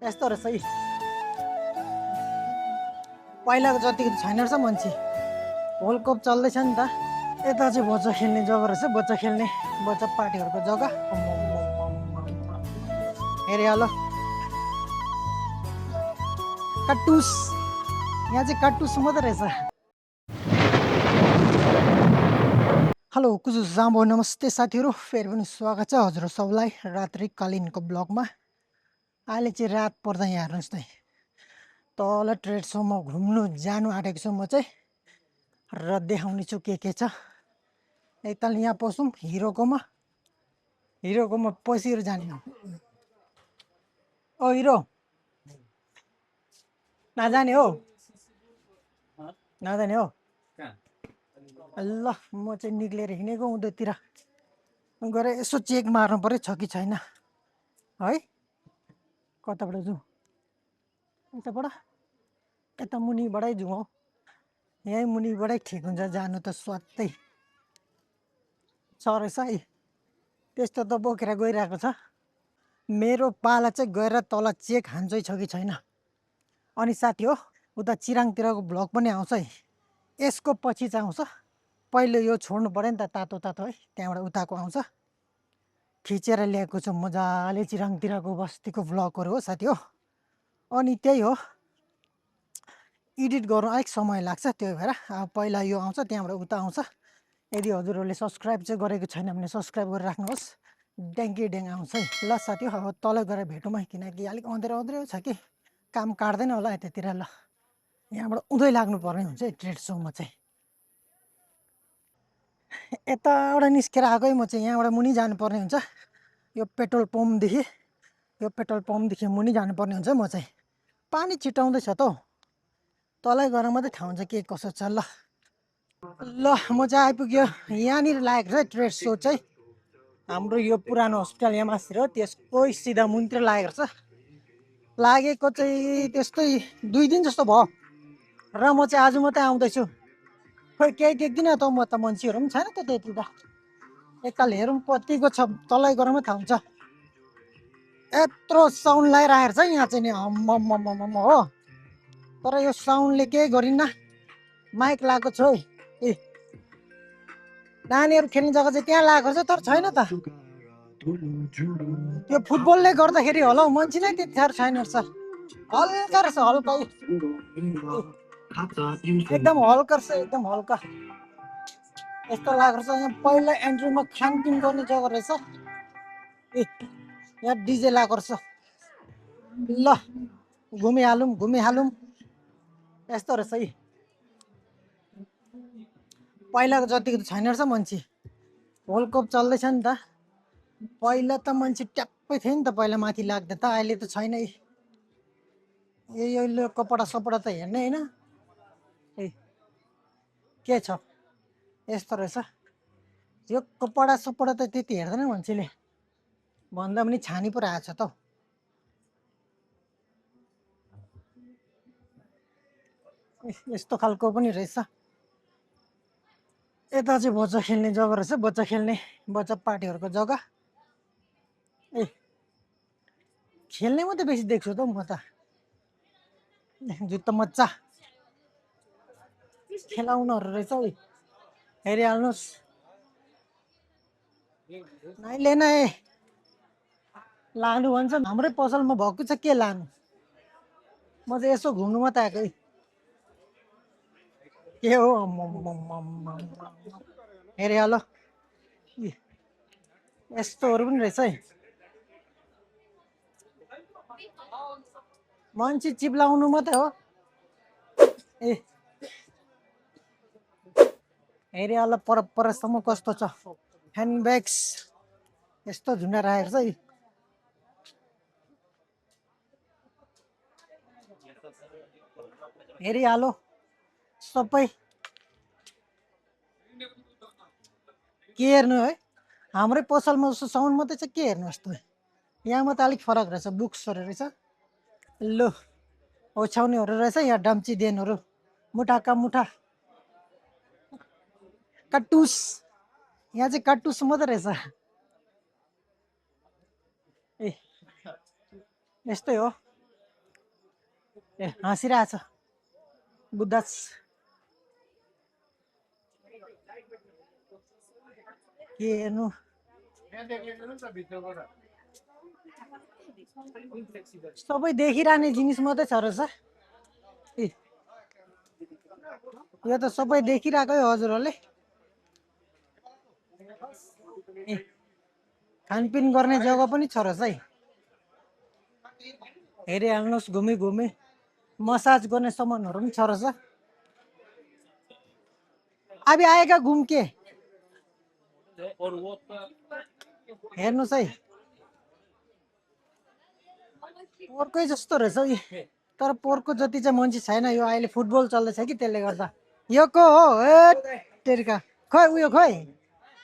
यस्तो रहेछ है पहिलाको जतिको छैन रहेछ मान्छे वर्ल्ड कप चल्दैछ नि त यता चाहिँ बच्चा खेल्ने जग्गा रहेछ बच्चा खेल्ने बच्चा पार्टीहरूको जग्गा हेरे हेलो कट्टुस यहाँ चाहिँ कट्टुस मात्रै रहेछ हेलो कुजु जाम्बो नमस्ते साथीहरू फेरि पनि स्वागत छ हजुर सबलाई रात्रिकालीनको ब्लगमा अहिले चाहिँ रात पर्दा यहाँ हेर्नुहोस् त तल ट्रेड सोमा घुम्नु जानु आँटेको छु म चाहिँ र देखाउने छु के छ एकताल यहाँ पसौँ हिरोकोमा पसिएर जाने हो ओ हिरो नजाने हो नजाने हो ल म चाहिँ निक्लेर हिँडेको उँधैतिर गएर यसो चेक मार्नु पर्यो छ कि छैन है कताबाट जाउँ यताबाट यता मुनिबाटै जाउँ हौ यहीँ मुनिबाटै ठिक हुन्छ जानु त स्वात्तै छ रहेछ है त्यस्तो त बोकेर गइरहेको छ मेरो पाला चाहिँ गएर तल चेक हान्छै छ कि छैन अनि साथी हो उता चिराङतिरको भ्लग पनि आउँछ है यसको पछि चाहिँ आउँछ पहिले यो छोड्नु पऱ्यो नि त तातो तातो है त्यहाँबाट उताको आउँछ खिचेर ल्याएको छु मजाले चिराङतिरको बस्तीको भ्लगहरू हो साथी हो अनि त्यही हो एडिट गर्नु अलिक समय लाग्छ त्यही भएर पहिला यो आउँछ त्यहाँबाट उता आउँछ यदि हजुरहरूले सब्सक्राइब चाहिँ गरेको छैन भने सब्सक्राइब गरेर राख्नुहोस् ड्याङ्की ड्याङ आउँछ है ल साथी हो अब तल गएर भेटौँ है किनकि अलिक अँध्यारो छ कि काम काट्दैन होला यतातिर ल यहाँबाट उँधै लाग्नुपर्ने हुन्छ है ट्रेड सोमा चाहिँ यताबाट निस्केर आएकै म चाहिँ यहाँबाट मुनि जानुपर्ने हुन्छ यो पेट्रोल पम्पदेखि मुनि जानुपर्ने हुन्छ म चाहिँ पानी छिटाउँदैछ त हौ तलै गएर मात्रै थाहा हुन्छ के कसो छ ल म चाहिँ आइपुग्यो यहाँनिर लागेको छ ट्रेड सो चाहिँ हाम्रो यो पुरानो हस्पिटल यमासतिर हो त्यसको सिधा मुनितिर लागेको छ लागेको चाहिँ त्यस्तै 2 दिन जस्तो भयो र म चाहिँ आज मात्रै आउँदैछु खोइ केही देख्दिनँ त म त मान्छेहरू पनि छैन त त्यति त एकताल हेरौँ कतिको छ तलै गएर मात्रै थाहा हुन्छ यत्रो साउन्ड लगाइरहेको छ यहाँ चाहिँ नि अम्म हो तर यो साउन्डले केही गरिन्न माइक लगाएको छु है ए नानीहरू खेल्ने जग्गा चाहिँ त्यहाँ लागेको छ तर छैन त त्यो फुटबलले गर्दाखेरि होला हौ मान्छे नै त्यति साह्रो छैन रहेछ हल्का रहेछ हल्का एकदम हल्का रहेछ एकदम हल्का यस्तो लागेको छ यहाँ पहिला एन्ट्रीमा खानपिन गर्ने जग्गा रहेछ ए यहाँ डिजे लगाएको रहेछ ल घुमिहालौँ यस्तो रहेछ है पहिलाको जतिको त छैन रहेछ मान्छे वर्ल्ड कप चल्दैछ नि त पहिला त मान्छे ट्याप्पै थियो नि त पहिला माथि लाग्दा त अहिले त छैन है यो कपडा सपडा त हेर्ने होइन ए के छ यस्तो रहेछ यो कपडा सपडा त त्यति हेर्दैन मान्छेले भन्दा पनि छानी पो आएको छ त यस्तो खालको पनि रहेछ यता चाहिँ बच्चा खेल्ने जग्गा रहेछ बच्चा पार्टीहरूको जग्गा ए खेल्ने मात्रै बेसी देख्छु त म त जुत्ता मच्चा खेलाउनहरू रहेछ है हेरिहाल्नुहोस् नाइले नै लानु भन्छ हाम्रै पसलमा भएको छ के लानु म चाहिँ यसो घुम्नु मात्रै आएको है के हो हेरिहाल यस्तोहरू पनि रहेछ है मान्छे चिप्लाउनु मात्रै हो ए हेरिहाल परसम्म कस्तो छ ह्यान्डब्याग्स यस्तो झुन्डा राखेको छ है हेरिहालो सबै के हेर्नु है हाम्रै पसलमा जस्तो साउन्ड मात्रै छ के हेर्नु यस्तो यहाँ मात्रै अलिक फरक रहेछ बुक्सहरू रहेछ लो ओछ्याउनेहरू रहेछ यहाँ डम्ची देनहरू मुठाका मुठा कट्टुस यहाँ चाहिँ कट्टुस मात्रै रहेछ ए यस्तै हो ए हाँसिरहेछ बुद्धास के हेर्नु सबै देखिरहने जिनिस मात्रै छ रहेछ ए यो त सबै देखिरहेकै हो हजुरहरूले ए खानपिन गर्ने जग्गा पनि छ रहेछ है हेरिहाल्नुहोस् घुमी घुमी मसाज गर्ने सामानहरू पनि छ रहेछ अब आएका घुम के हेर्नुहोस् है पोहोरकै जस्तो रहेछ हौ तर पोहोरको जति चाहिँ मान्छे छैन यो अहिले फुटबल चल्दैछ कि त्यसले गर्दा यो को हो ए तेरिका खोइ उयो खोइ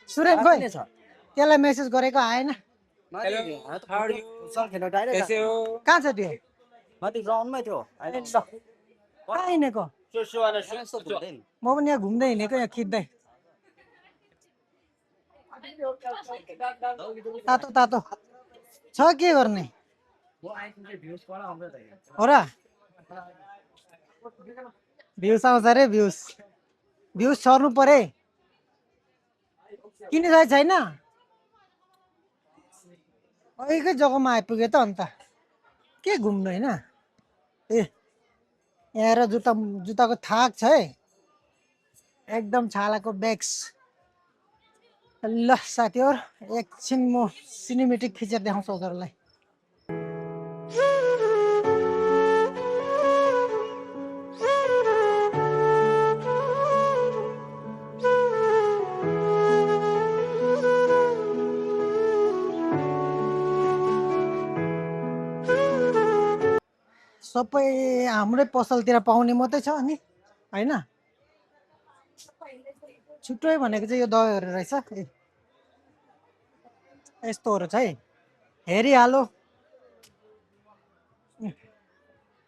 सुरेन खोइ त्यसलाई मेसेज गरेको आएन कहाँ छ त्यो कहाँ हिँडेको म पनि यहाँ घुम्दै हिँडेको यहाँ खिच्दै तातो तातो छ के गर्ने हो र भ्युज आउँछ अरे भ्युज भ्युज सर्नु परे किन छैन अहिलेकै जग्गामा आइपुग्यो त अन्त के घुम्नु होइन ए यहाँ र जुत्ताको थाक छ है एकदम छालाको ब्याग्स ल साथीहरु एकछिन म सिनेमेटिक खिचेर देखाउँछु हजुरलाई सबै हाम्रै पसलतिर पाउने मात्रै छ अनि हैन छुट्टै भनेको चाहिँ यो दबाईहरु रहेछ यस्तोहरु छ है हेरिहालो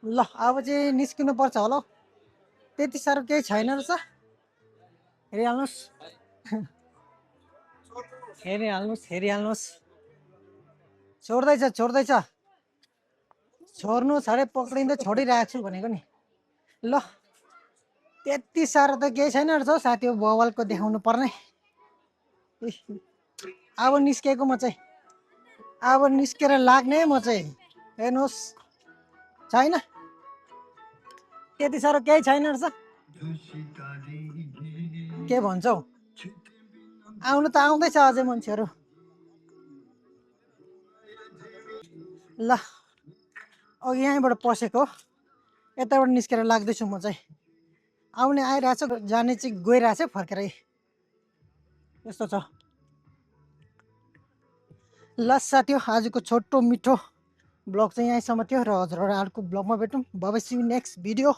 ल अब चाहिँ निस्किनु पर्छ होला त्यति साह्रो केही छैन रहेछ हेरिहाल्नुस् हेरिहाल्नुस् छोड्दैछ छोड्नु छरे पक्रिँदै छोडिरहेको छु भनेको नि ल त्यति साह्रो त केही छैन रहेछ साथी हो बवालको देखाउनु पर्ने अब निस्केको म चाहिँ अब निस्केर लाग्ने म चाहिँ हेर्नुहोस् छैन त्यति साह्रो केही छैन रहेछ के भन्छौ आउनु त आउँदैछ अझै मान्छेहरू ल अघि यहीँबाट पसेको यताबाट निस्केर लाग्दैछु म चाहिँ आउने आइरहेछ जाने चाहिँ गइरहेछ फर्केर यस्तो छ ल साथी हो आजको छोटो मिठो ब्लग चाहिँ यहीँसम्म थियो र हजुरहरू अर्को ब्लगमा भेटौँ by C you next video